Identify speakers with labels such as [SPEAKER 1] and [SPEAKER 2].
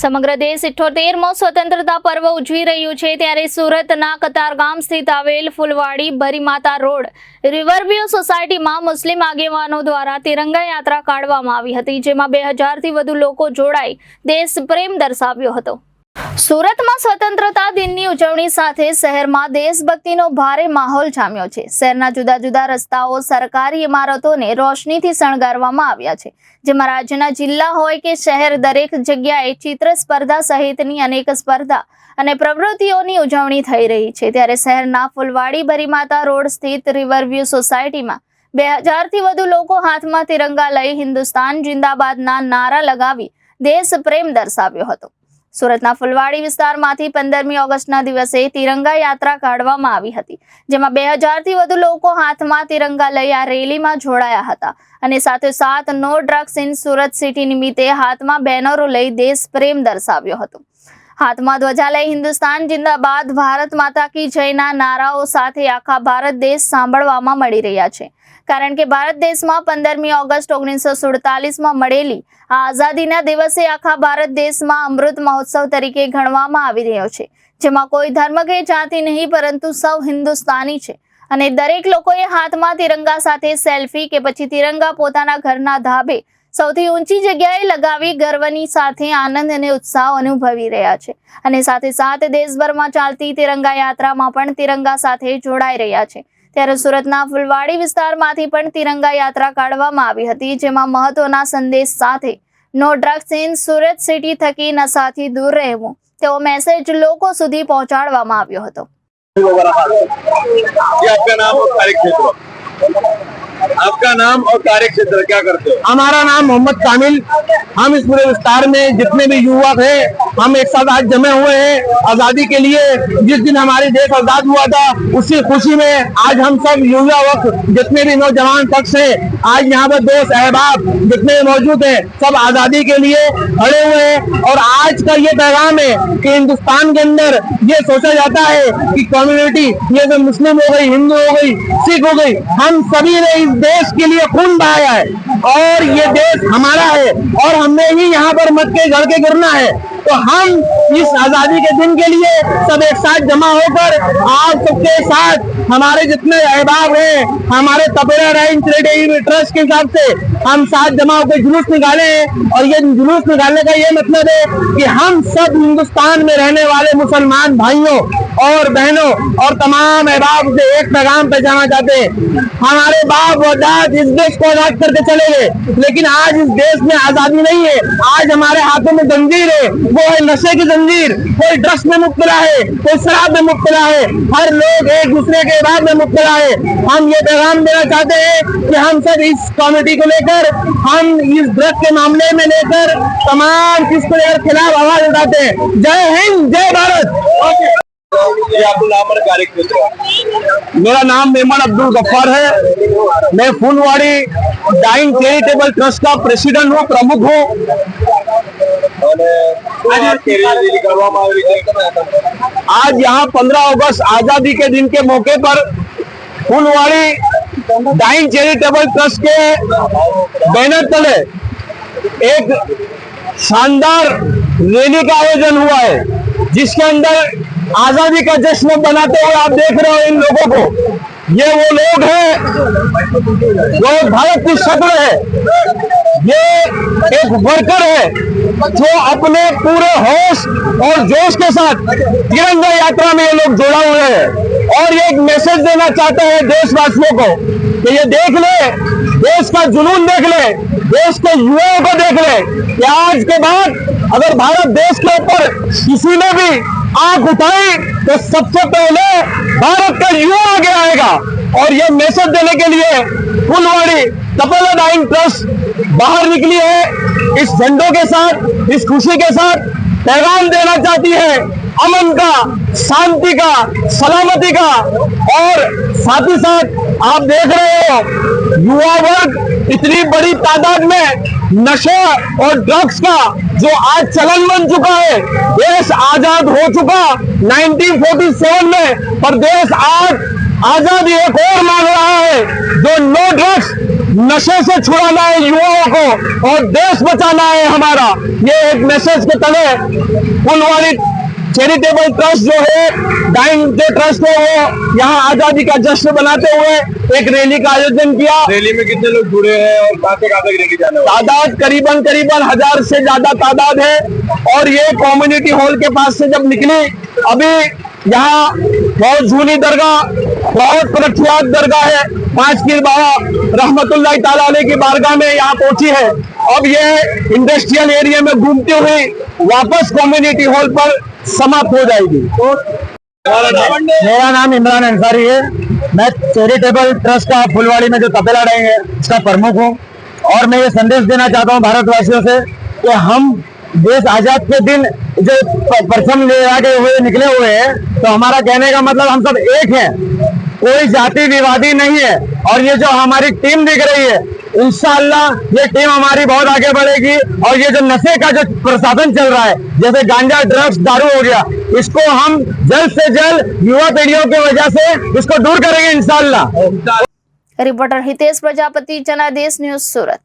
[SPEAKER 1] સમગ્ર દેશ 78મો સ્વતંત્રતા પર્વ ઉજવી રહ્યું છે ત્યારે સુરતના કતારગામ સ્થિત આવેલ ફૂલવાડી ભરીમાતા રોડ રિવરવ્યુ સોસાયટીમાં મુસ્લિમ આગેવાનો દ્વારા તિરંગા યાત્રા કાઢવામાં આવી હતી, જેમાં 2000થી વધુ લોકો જોડાઈ દેશ પ્રેમ દર્શાવ્યો હતો। સુરતમાં સ્વતંત્રતા દિનની ઉજવણી સાથે શહેરમાં દેશભક્તિનો ભારે માહોલ જામ્યો છે। શહેરના જુદા જુદા રસ્તાઓ, સરકારી ઇમારતોને રોશનીથી શણગારવામાં આવ્યા છે, જેમાં રાજ્યના જિલ્લા હોય કે શહેર દરેક જગ્યાએ ચિત્ર સ્પર્ધા સહિતની અનેક સ્પર્ધા અને પ્રવૃત્તિઓની ઉજવણી થઈ રહી છે। ત્યારે શહેરના ફૂલવાડી ભરીમાતા રોડ સ્થિત રિવરવ્યુ સોસાયટીમાં 2000થી વધુ લોકો હાથમાં તિરંગા લઈ હિન્દુસ્તાન જિંદાબાદના નારા લગાવી દેશ પ્રેમ દર્શાવ્યો હતો। સુરતના ફૂલવાડી વિસ્તારમાંથી 15મી ઓગસ્ટના દિવસે તિરંગા યાત્રા કાઢવામાં આવી હતી, જેમાં 2000થી વધુ લોકો હાથમાં તિરંગા લઈ આ રેલીમાં જોડાયા હતા અને સાથોસાથ no drugs in Surat city નિમિત્તે હાથમાં બેનરો લઈ દેશ પ્રેમ દર્શાવ્યો હતો। હાથમાં ધ્વજા લઈ હિન્દુસ્તાન જિંદાબાદ, ભારત માતા કી જયના નારાઓ સાથે આખા ભારત દેશ સાંભળવામાં મળી રહ્યા છે, કારણ કે ભારત દેશમાં 15મી ઓગસ્ટ 1947માં મળેલી આ આઝાદીના દિવસે આખા ભારત દેશમાં અમૃત મહોત્સવ તરીકે ગણવામાં આવી રહ્યો છે, જેમાં કોઈ ધર્મ કે જાતિ નહીં પરંતુ સૌ હિન્દુસ્તાની છે અને દરેક લોકોએ હાથમાં તિરંગા સાથે સેલ્ફી કે પછી તિરંગા પોતાના ઘરના ધાબે સૌથી ઊંચી જગ્યાએ લગાવી ગર્વની સાથે આનંદ અને ઉત્સાહ અનુભવી રહ્યા છે અને સાથે સાથે દેશભરમાં ચાલતી તિરંગા યાત્રામાં પણ તિરંગા સાથે જોડાઈ રહ્યા છે। ત્યારે સુરતના ફૂલવાડી વિસ્તારમાંથી પણ તિરંગા યાત્રા કાઢવામાં આવી હતી, જેમાં મહત્વના સંદેશ સાથે no drugs in Surat city થકી નશાથી દૂર રહેવું તેવો મેસેજ લોકો સુધી પહોંચાડવામાં આવ્યો હતો।
[SPEAKER 2] आपका नाम और कार्य क्षेत्र क्या करते हो?
[SPEAKER 3] हमारा नाम मोहम्मद कामिल। हम इस पूरे विस्तार में जितने भी युवक हैं, हम एक साथ आज जमे हुए हैं आजादी के लिए। जिस दिन हमारे देश आजाद हुआ था उसी खुशी में आज हम सब युवक जितने भी नौजवान शख्स हैं, आज यहाँ पर दोस्त अहबाब जितने मौजूद हैं, सब आजादी के लिए खड़े हुए हैं। और आज का ये पैगाम है कि हिंदुस्तान के अंदर ये सोचा जाता है कि कम्युनिटी, ये जो मुस्लिम हो गई, हिंदू हो गई, सिख हो गई, हम सभी ने इस देश के लिए खून बहाया है और ये देश हमारा है और हमें ही यहाँ पर मत के गड़ के गिरना है। तो हम इस आजादी के दिन के लिए सब एक साथ जमा होकर आप सबके साथ हमारे जितने अहबाब हैं, हमारे तपेरा राइन चैरिटेबल ट्रस्ट के हिसाब से हम साथ जमा होकर जुलूस निकाले हैं। और ये जुलूस निकालने का ये मतलब है कि हम सब हिंदुस्तान में रहने वाले मुसलमान भाइयों और बहनों और तमाम अहबाब से एक पैगाम पहुंचाना चाहते हैं। हमारे बाप और दाद इस देश को आजाद करके चले गए, लेकिन आज इस देश में आजादी नहीं है। आज हमारे हाथों में जंजीर है, वो है नशे की जंजीर। कोई ड्रग्स में मुब्तला है, कोई शराब में मुब्तला है, हर लोग एक दूसरे के बाद में मुब्तला है। हम ये पैगाम देना चाहते हैं कि हम सब इस कमेटी को लेकर, हम इस ड्रग्स के मामले में लेकर तमाम चीज को लेकर खिलाफ आवाज उठाते हैं। जय हिंद, जय भारत। मेरा नाम मेमन अब्दुल गफ्फार है। मैं फूलवाड़ी डाइन चैरिटेबल ट्रस्ट का प्रेसिडेंट हूँ, प्रमुख हूँ। आज यहाँ 15 अगस्त आजादी के दिन के मौके पर फूलवाड़ी डाइन चैरिटेबल ट्रस्ट के बैनर तले एक शानदार रैली का आयोजन हुआ है, जिसके अंदर आजादी का जश्न बनाते हुए आप देख रहे हो इन लोगों को। ये वो लोग हैं जो भारत की शक्ल है। ये एक वर्कर है जो अपने पूरे होश और जोश के साथ तिरंगा यात्रा में ये लोग जुड़ा हुए हैं और ये एक मैसेज देना चाहते हैं देशवासियों को कि ये देख ले, देश का जुनून देख ले, देश के युवाओं को देख ले कि आज के बाद अगर भारत देश के ऊपर किसी ने भी आंख उठाई तो सबसे पहले भारत का युवा आगे आएगा। और ये मैसेज देने के लिए फूलवाड़ी तपेरा डाइन ट्रस्ट बाहर निकली है इस झंडों के साथ, इस खुशी के साथ। पैगाम देना चाहती है अमन का, शांति का, सलामती का। और साथ ही साथ आप देख रहे हो युवा वर्ग इतनी बड़ी तादाद में नशे और ड्रग्स का जो आज चलन बन चुका है। देश आजाद हो चुका 1947 में, पर देश आज आजादी एक और मांग रहा है जो नो ड्रग्स नशे से छुड़ाना है युवाओं को और देश बचाना है हमारा। ये एक मैसेज के तले फुलवाड़ी चैरिटेबल ट्रस्ट जो है, डाइंग जो ट्रस्ट है, वो यहाँ आजादी का जश्न बनाते हुए एक रैली का आयोजन किया।
[SPEAKER 2] रैली में कितने लोग जुड़े हैं और कहाँ से रैली जाने वाले हैं?
[SPEAKER 3] तादाद करीबन 1000 से ज्यादा तादाद है। और ये कम्युनिटी हॉल के पास से जब निकली, अभी यहाँ बहुत जूनी दरगाह, बहुत प्रख्यात दरगाह है, 5 पीर बाबा रहमतुल्लाह ताला अलैह की बारगाह में यहाँ पहुंची है। अब ये इंडस्ट्रियल एरिया में घूमती हुई वापस कम्युनिटी हॉल पर समाप्त हो जाएगी। मेरा नाम इमरान अंसारी है। मैं चैरिटेबल ट्रस्ट का फुलवाड़ी में जो तपेला डाइंग है इसका प्रमुख हूँ। और मैं ये संदेश देना चाहता हूँ भारतवासियों से कि हम देश आजाद के दिन जो परचम ले आगे हुए निकले हुए हैं, तो हमारा कहने का मतलब हम सब एक हैं, कोई जाति विवादी नहीं है। और ये जो हमारी टीम दिख रही है, इंशाअल्लाह ये टीम हमारी बहुत आगे बढ़ेगी। और ये जो नशे का जो प्रसाधन चल रहा है, जैसे गांजा, ड्रग्स, दारू हो गया, इसको हम जल्द से जल्द युवा पीढ़ियों की वजह से इसको दूर करेंगे इंशाअल्लाह।
[SPEAKER 1] रिपोर्टर हितेश प्रजापति, जनादेश न्यूज, सूरत।